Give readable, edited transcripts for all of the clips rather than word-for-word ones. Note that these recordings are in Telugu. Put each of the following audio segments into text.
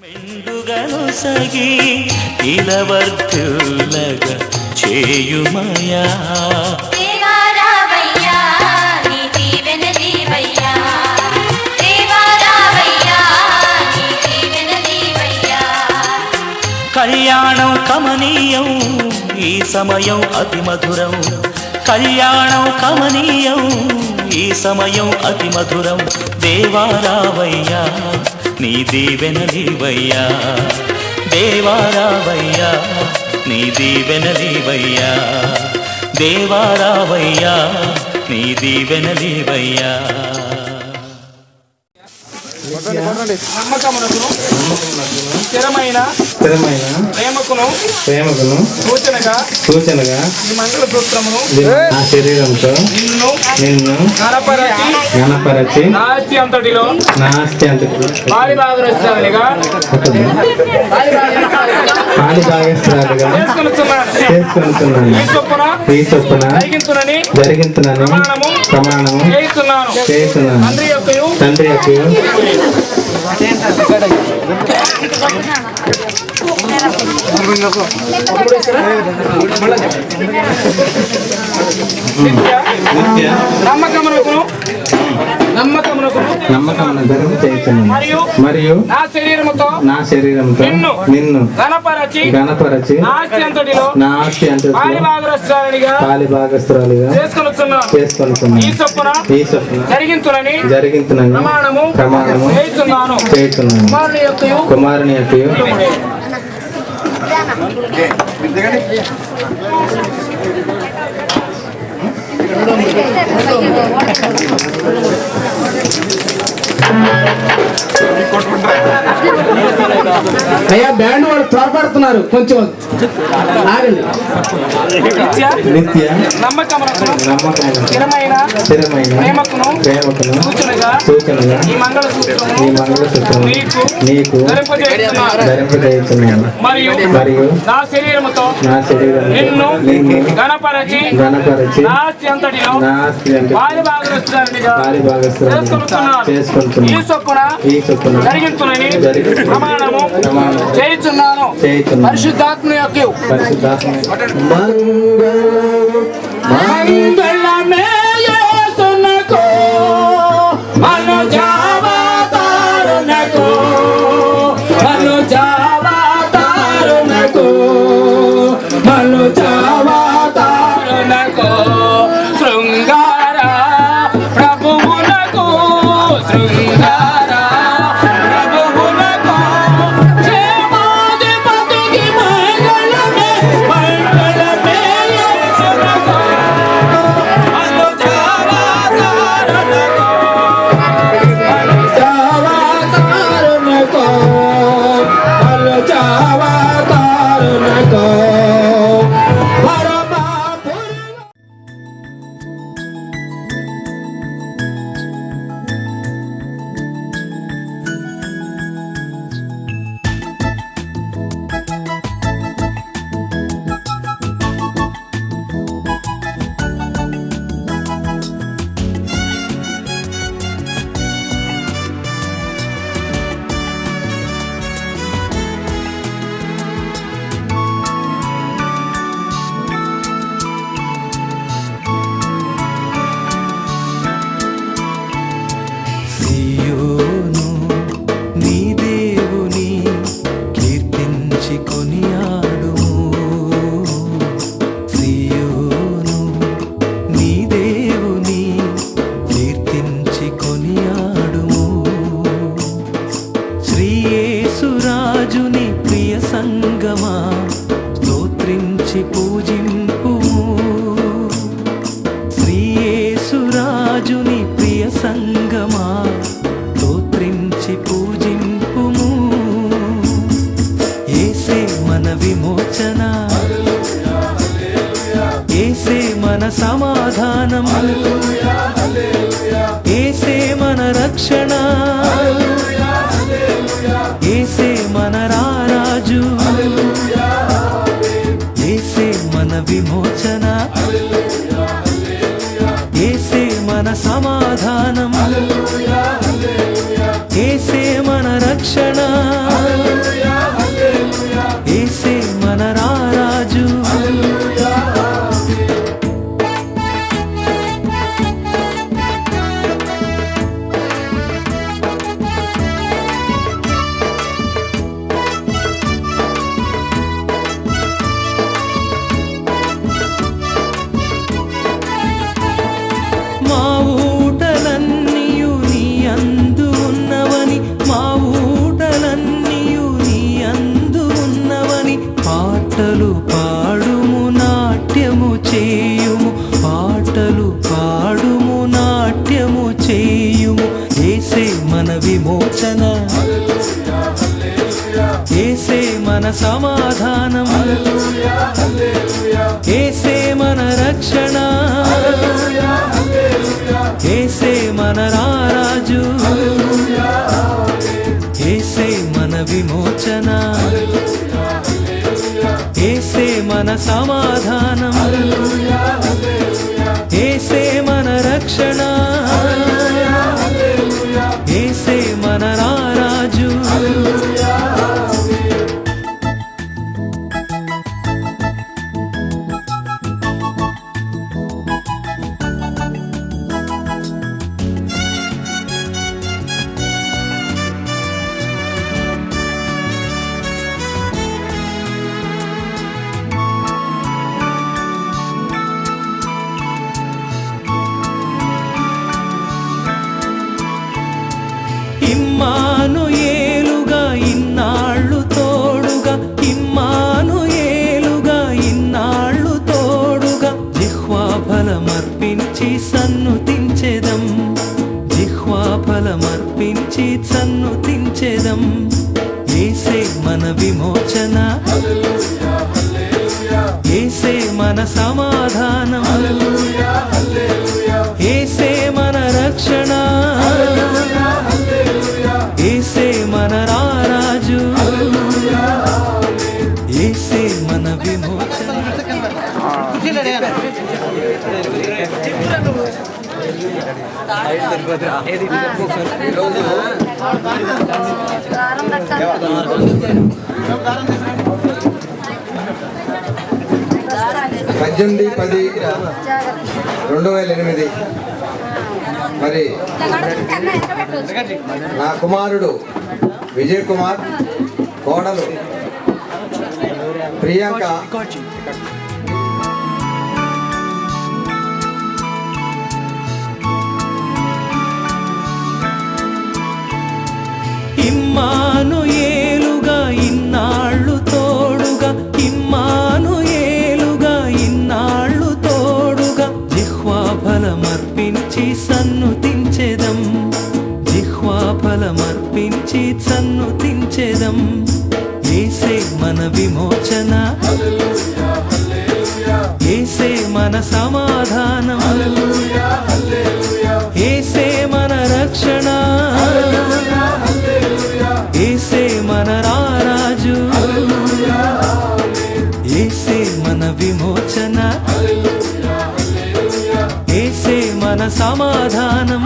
మెండుగను సగి ఇలవర్తులగా చేయుమయా కళ్యాణం కమనీయం ఈ సమయం అతి మధురం కళ్యాణం కమనీయం ఈ సమయం అతి మధురం దేవారావయ్యా నీ దీవెనలివయ్యా దేవారావయ్యా నీ దీవెనలివయ్యా దేవారావయ్యా నీ దీవెనలివయ్యా నమ్మకమునకును స్థిరమైన ప్రేమకును సూచనగా ఈ మంగళసూత్రమును నా శరీరంతో నిన్ను గణపరచి నా ఆస్తి అంతటిలో పాలి భాగస్వామిగా చేసుకొనుచున్నాను ఈ చొప్పున జరిగించునని ప్రమాణము చేస్తున్నాను తండ్రి యొక్క నమ్మకమును ధర్మ చేస్తున్నాను మరియు నా శరీరముతో నిన్ను గణపరచి నా ఆస్తి అంతటిలో పాలి భాగస్వామిగా చేసుకొనుచున్నాను ఈ చొప్పున జరిగించునని ప్రమాణము చేస్తున్నాను కుమారుని యొక్క అయ్యా బ్యాండ్ వాళ్ళు త్వరపడుతున్నారు కొంచెం ఆగండి. నిత్య స్థిరమైన ప్రేమకును సూచనగా ఈ మంగళసూత్రం నీకు ధరింపజేస్తున్నాను మరియు నా శరీరముతో నిన్ను గణపరచి నా ఆస్తి అంతటిలో పాలి భాగస్వామిగా చేసుకుంటున్నాను ఈ చొప్పున జరిగించునని ప్రమాణము చేయుచున్నాను పరిశుద్ధాత్మ యొక్క మంగళమే యేసునకు అనుజావతారునకు శృంగార ప్రభువులకు సమాధానం యేసే మన రక్షణ యేసే మన రారాజు యేసే మన విమోచన యేసే మన సమాధానం మన సమాధానం, యేసే మన రక్షణ, యేసే మన రారాజు, యేసే మన విమోచన, యేసే మన సమాధానం, యేసే మన రక్షణ, యేసే మన రారాజు. ఇమ్మానుయేలుగా ఇన్నాళ్ళు తోడుగా, ఇమ్మానుయేలుగా ఇన్నాళ్ళు తోడుగా, జిహ్వా ఫలమర్పించి సన్నుతించెదం, జిహ్వా ఫలమర్పించి సన్నుతించెదం. యేసే మన విమోచన, యేసే మన సమాధానం, యేసే మన రక్షణ, యేసే మన రారాజు, యేసే మన విమోచన. పద్దెనిమిది 10/2008 మరి నా కుమారుడు విజయ్ కుమార్, కోడలు ప్రియాంక ఇమ్మానుయేలుగా ఇన్నాళ్ళు తోడుగా, ఇమ్మానుయేలుగా ఇన్నాళ్ళు తోడుగా, జిహ్వా ఫలమర్పించి సన్నుతించెదం, జిహ్వా ఫలమర్పించి సన్నుతించెదం. యేసే మన విమోచన, యేసే మన సమాధానం, యేసే మన రక్షణ, యేసే మన రారాజు, యేసే మన విమోచన, యేసే మన సమాధానం,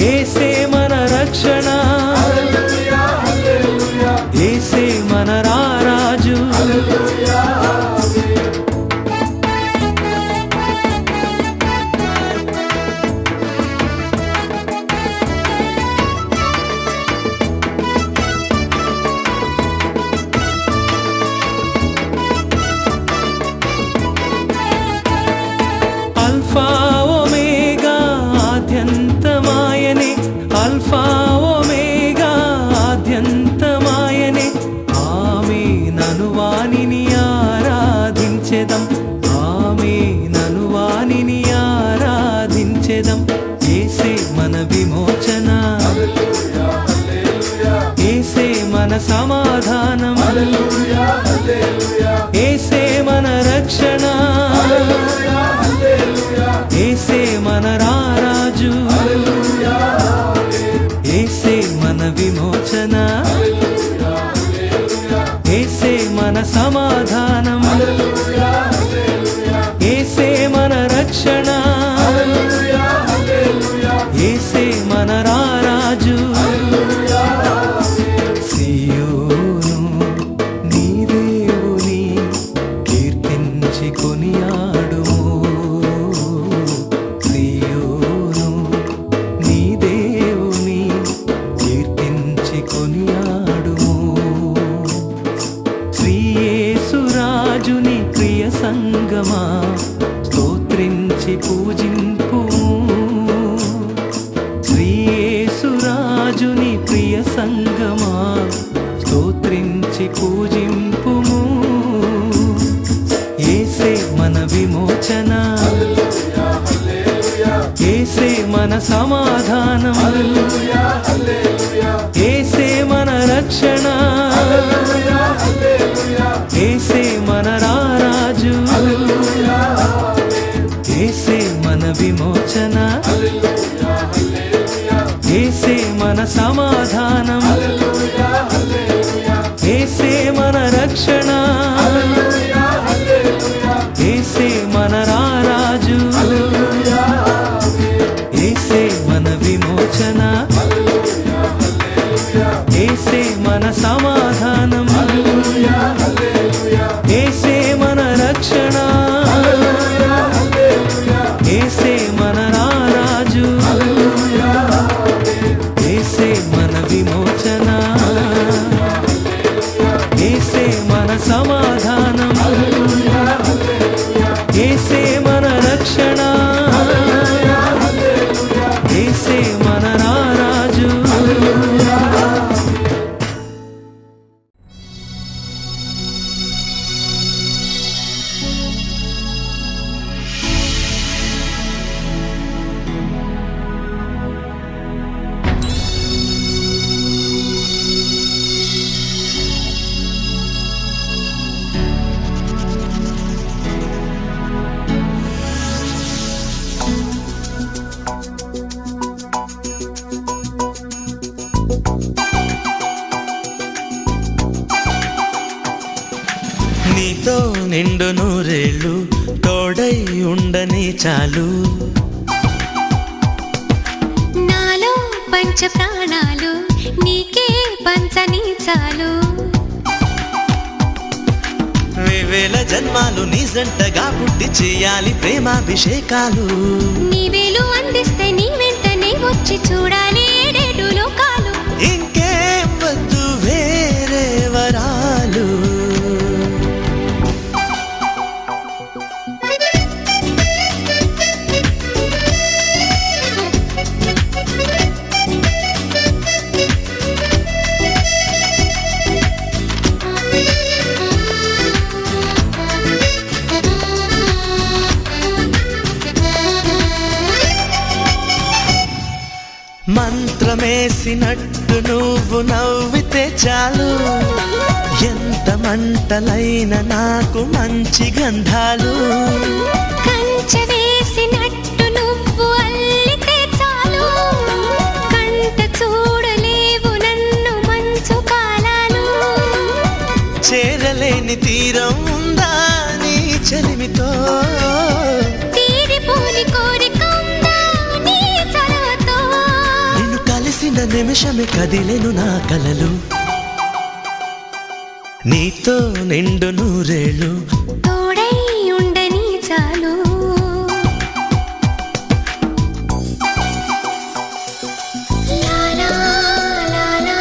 యేసే మన రక్షణ, యేసే మన రారాజు. అల్ఫా ఒమేగా ఆద్యంతమాయనే, అల్ఫా ఒమేగా ఆద్యంతమాయనే. ఆమేనను వానిని ఆరాధించెదం, ఆమేనను వానిని ఆరాధించెదం. యేసే మన విమోచన, యేసే మన సమాధానం, యేసే మన రక్షణ, యేసే మన రారాజు, యేసే మన విమోచన, యేసే మన సమాధానం, యేసే మన రక్షణ, యేసే మన రారాజు. సియోను నీ దేవుని కీర్తించి కొనియాడుము, సియోను నీ దేవుని కీర్తించి కొనియాడుము. శ్రీ యేసురాజుని ప్రియ సంగమా స్తోత్రించి పూజింపుము, శ్రీ యేసురాజుని ప్రియ సంగమా స్తోత్రించి పూజింపుము. యేసే మన విమోచన, యేసే మన సమాధానం, యేసే మన రక్షణ, విమోచన యేసే మన సమాధానం యేసే మన రక్షణ యేసే మన రారాజు యేసే మన విమోచన యేసే మన సమాధానం యేసే మన రక్షణ యేసే మన రారాజు యేసే మన విమోచన యేసే మన సమాధానం యేసే మన రక్షణ యేసే మన రారాజు నీతో నిండు నూరేళ్ళు తోడై ఉండని చాలు నాలో పంచ ప్రాణాలు నీకే పంచని చాలు వేవేల జన్మాలు నీ జంటగా పుట్టి చేయాలి ప్రేమాభిషేకాలు నీవేలు అందిస్తే నీ వెంటనే వచ్చి చూడాలి ఏడేడు లోకాలు ఇంకేం వద్దు వేరే వరాలు మంత్రమేసినట్టు నువ్వు నవ్వితే చాలు ఎంత మంటలైన నాకు మంచి గంధాలు కంచె వేసినట్టు నువ్వు అల్లితే చాలు కంట చూడలేవు నన్ను మంచు కాలాలు చేరలేని తీరం ఉందా నీ చెలిమితో తీరిపోని కోరిక ఉందా నీ చలవతో నిన్ను కలిసిన నిమిషమే కదిలెను నా కలలు నీతో నిండు నూరేళ్ళు తోడై ఉండని చాలు లాలా లాలా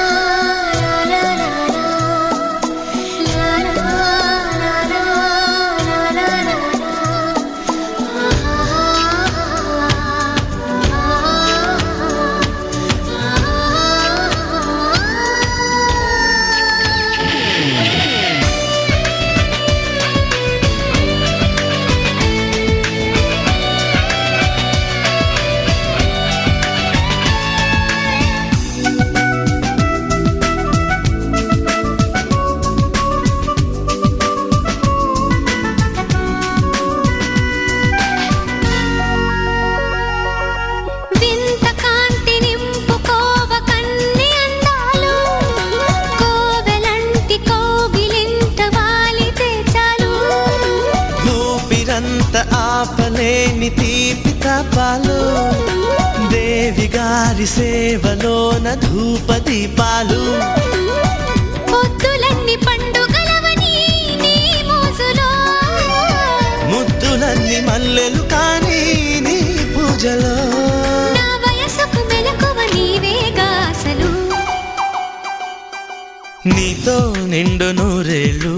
లాలా లాలా లాలా లాలా వింత కాంతి నింపుకోవ కన్ని అందాలు కోవెలంటి కోగిలింట వాలితే చాలు ఊపిరంత ఆపలేని తీపి తాపాలు దేవి గారి సేవలోన ధూప దీపాలు పొద్దులన్నీ పండుగలవని నీ మోజులో ముద్దులన్నీ మల్లెలు కానీ నీ పూజలో నా వయసుకు మెలకువ నీవేగా అసలు నీతో నిండు నూరేళ్ళు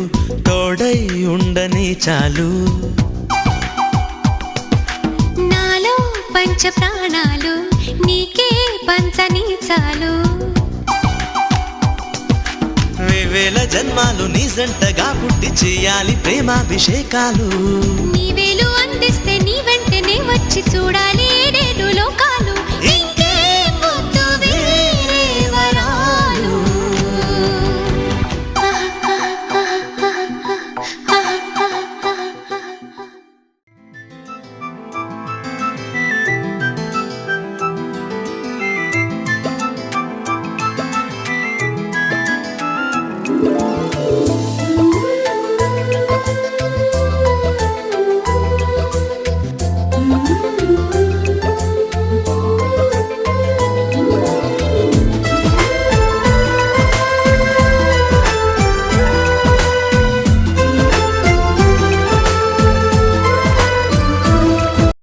తోడై ఉండని చాలు నాలో పంచ ప్రాణాలు నీకే పంచని చాలు వేవేల జన్మాలు నీ జంటగా పుట్టి చేయాలి ప్రేమాభిషేకాలు నీవేలు అందిస్తే నీ వెంటనే వచ్చి చూడాలి